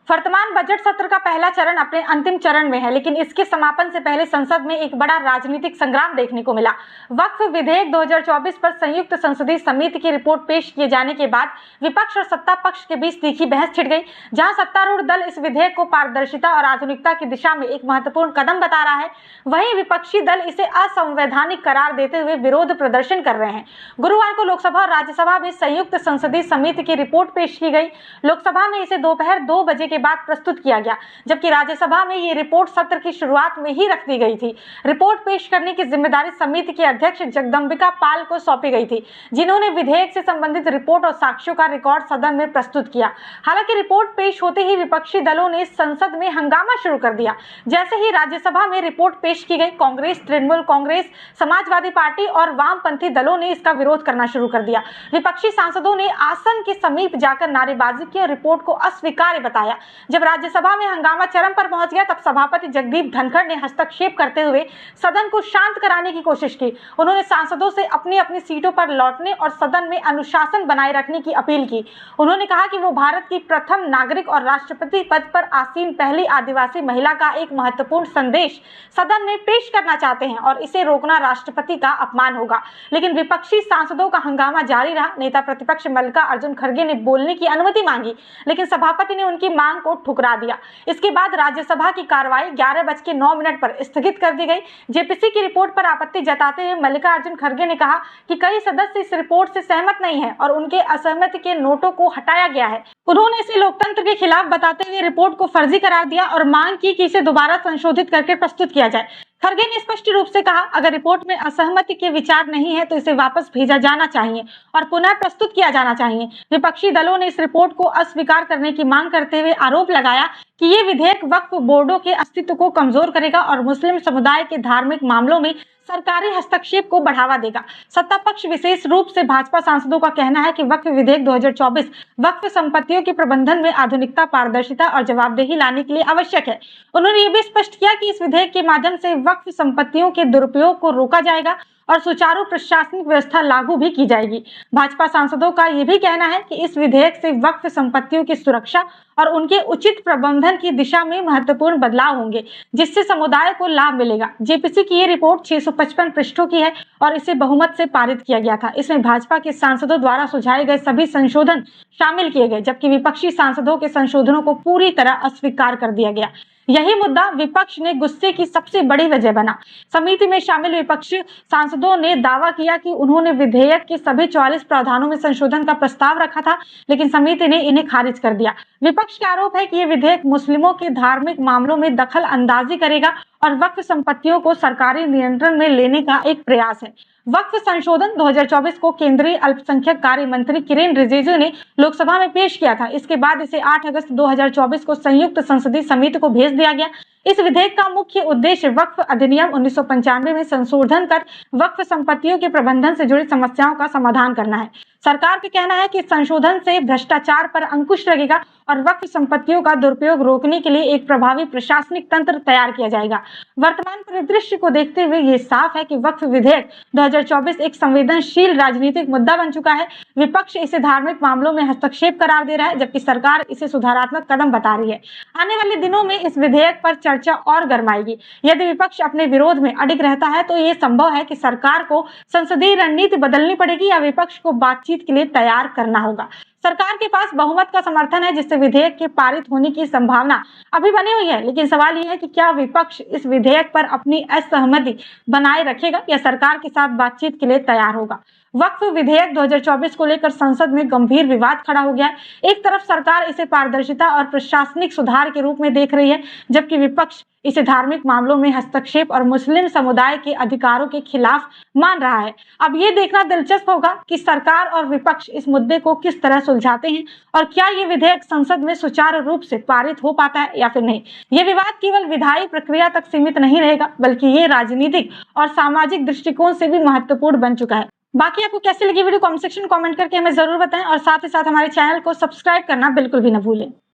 वर्तमान बजट सत्र का पहला चरण अपने अंतिम चरण में है, लेकिन इसके समापन से पहले संसद में एक बड़ा राजनीतिक संग्राम देखने को मिला। वक्फ विधेयक 2024 पर संयुक्त संसदीय समिति की रिपोर्ट पेश किए जाने के बाद विपक्ष और सत्ता पक्ष के बीच तीखी बहस छिड़ गई। जहां सत्तारूढ़ दल इस विधेयक को पारदर्शिता और आधुनिकता की दिशा में एक महत्वपूर्ण कदम बता रहा है, वहीं विपक्षी दल इसे असंवैधानिक करार देते हुए विरोध प्रदर्शन कर रहे हैं। गुरुवार को लोकसभा और राज्यसभा में संयुक्त संसदीय समिति की रिपोर्ट पेश की गई। लोकसभा में इसे दोपहर 2 बजे के बाद प्रस्तुत किया गया, जबकि राज्यसभा में ये रिपोर्ट सत्र की शुरुआत में ही रख दी गई थी। रिपोर्ट पेश करने की जिम्मेदारी समिति के अध्यक्ष जगदम्बिका पाल को सौंपी गई थी, जिन्होंने विधेयक से संबंधित रिपोर्ट और साक्ष्यों का रिकॉर्ड सदन में प्रस्तुत किया। हालांकि रिपोर्ट पेश होते ही विपक्षी दलों ने संसद में हंगामा शुरू कर दिया। जैसे ही राज्यसभा में रिपोर्ट पेश की गई, कांग्रेस, तृणमूल कांग्रेस, समाजवादी पार्टी और वामपंथी दलों ने इसका विरोध करना शुरू कर दिया। विपक्षी सांसदों ने आसन के समीप जाकर नारेबाजी की और रिपोर्ट को अस्वीकार्य बताया। जब राज्यसभा में हंगामा चरम पर पहुंच गया, तब सभापति जगदीप धनखड़ ने हस्तक्षेप करते हुए सदन को शांत कराने की कोशिश की। उन्होंने सांसदों से अपनी अपनी सीटों पर लौटने और सदन में अनुशासन बनाए रखने की अपील की। उन्होंने कहा कि वो भारत की प्रथम नागरिक और राष्ट्रपति पद पर आसीन पहली आदिवासी महिला का एक महत्वपूर्ण संदेश सदन में पेश करना चाहते हैं और इसे रोकना राष्ट्रपति का अपमान होगा। लेकिन विपक्षी सांसदों का हंगामा जारी रहा। नेता प्रतिपक्ष मल्लिकार्जुन खड़गे ने बोलने की अनुमति मांगी, लेकिन सभापति ने उनकी मांग को ठुकरा दिया। इसके बाद राज्यसभा की कार्रवाई 11:09 पर स्थगित कर दी गई। जेपीसी की रिपोर्ट पर आपत्ति जताते हुए मल्लिकार्जुन खड़गे ने कहा कि कई सदस्य इस रिपोर्ट से सहमत नहीं है और उनके असहमति के नोटों को हटाया गया है। उन्होंने इसे लोकतंत्र के खिलाफ बताते हुए रिपोर्ट को फर्जी करार दिया और मांग की कि इसे दोबारा संशोधित करके प्रस्तुत किया जाए। खड़गे ने स्पष्ट रूप से कहा, अगर रिपोर्ट में असहमति के विचार नहीं है तो इसे वापस भेजा जाना चाहिए और पुनः प्रस्तुत किया जाना चाहिए। विपक्षी दलों ने इस रिपोर्ट को अस्वीकार करने की मांग करते हुए आरोप लगाया कि ये विधेयक वक्फ बोर्डों के अस्तित्व को कमजोर करेगा और मुस्लिम समुदाय के धार्मिक मामलों में सरकारी हस्तक्षेप को बढ़ावा देगा। सत्ता पक्ष विशेष रूप से भाजपा सांसदों का कहना है कि वक्फ विधेयक 2024 वक्फ संपत्तियों के प्रबंधन में आधुनिकता, पारदर्शिता और जवाबदेही लाने के लिए आवश्यक है। उन्होंने ये भी स्पष्ट किया कि इस विधेयक के माध्यम से वक्फ संपत्तियों के दुरुपयोग को रोका जाएगा और सुचारू प्रशासनिक व्यवस्था लागू भी की जाएगी। भाजपा सांसदों का यह भी कहना है कि इस विधेयक से वक्फ संपत्तियों की सुरक्षा और उनके उचित प्रबंधन की दिशा में महत्वपूर्ण बदलाव होंगे, जिससे समुदाय को लाभ मिलेगा। जेपीसी की ये रिपोर्ट 655 पृष्ठों की है और इसे बहुमत से पारित किया गया था। इसमें भाजपा के सांसदों द्वारा सुझाए गए सभी संशोधन शामिल किए गए, जबकि विपक्षी सांसदों के संशोधनों को पूरी तरह अस्वीकार कर दिया गया। यही मुद्दा विपक्ष ने गुस्से की सबसे बड़ी वजह बना। समिति में शामिल विपक्षी सांसदों ने दावा किया कि उन्होंने विधेयक के सभी 44 प्रावधानों में संशोधन का प्रस्ताव रखा था, लेकिन समिति ने इन्हें खारिज कर दिया। विपक्ष का आरोप है कि यह विधेयक मुस्लिमों के धार्मिक मामलों में दखल अंदाजी करेगा और वक्फ संपत्तियों को सरकारी नियंत्रण में लेने का एक प्रयास है। वक्फ संशोधन 2024 को केंद्रीय अल्पसंख्यक कार्य मंत्री किरेन रिजिजू ने लोकसभा में पेश किया था। इसके बाद इसे 8 अगस्त 2024 को संयुक्त संसदीय समिति को भेज दिया गया। इस विधेयक का मुख्य उद्देश्य वक्फ अधिनियम 1995 में संशोधन कर वक्फ संपत्तियों के प्रबंधन से जुड़ी समस्याओं का समाधान करना है। सरकार का कहना है कि संशोधन से भ्रष्टाचार पर अंकुश लगेगा और वक्फ संपत्तियों का दुरुपयोग रोकने के लिए एक प्रभावी प्रशासनिक तंत्र तैयार किया जाएगा। वर्तमान परिदृश्य को देखते हुए ये साफ है कि वक्फ विधेयक 2024 एक संवेदनशील राजनीतिक मुद्दा बन चुका है। विपक्ष इसे धार्मिक मामलों में हस्तक्षेप करार दे रहा है, जबकि सरकार इसे सुधारात्मक कदम बता रही है। आने वाले दिनों में इस विधेयक पर चर्चा और गरमाएगी। यदि विपक्ष अपने विरोध में अडिग रहता है तो ये संभव है कि सरकार को संसदीय रणनीति बदलनी पड़ेगी या विपक्ष को बातचीत के लिए तैयार करना होगा। सरकार के पास बहुमत का समर्थन है, जिससे विधेयक के पारित होने की संभावना अभी बनी हुई है, लेकिन सवाल यह है कि क्या विपक्ष इस विधेयक पर अपनी असहमति बनाए रखेगा या सरकार के साथ बातचीत के लिए तैयार होगा। वक्फ विधेयक 2024 को लेकर संसद में गंभीर विवाद खड़ा हो गया है। एक तरफ सरकार इसे पारदर्शिता और प्रशासनिक सुधार के रूप में देख रही है, जबकि विपक्ष इसे धार्मिक मामलों में हस्तक्षेप और मुस्लिम समुदाय के अधिकारों के खिलाफ मान रहा है। अब ये देखना दिलचस्प होगा कि सरकार और विपक्ष इस मुद्दे को किस तरह सुलझाते हैं और क्या ये विधेयक संसद में सुचारू रूप से पारित हो पाता है या फिर नहीं। ये विवाद केवल विधायी प्रक्रिया तक सीमित नहीं रहेगा, बल्कि ये राजनीतिक और सामाजिक दृष्टिकोण से भी महत्वपूर्ण बन चुका है। बाकी आपको कैसी लगी वीडियो कमेंट सेक्शन में कमेंट करके हमें जरूर बताएं और साथ ही साथ हमारे चैनल को सब्सक्राइब करना बिल्कुल भी न भूलें।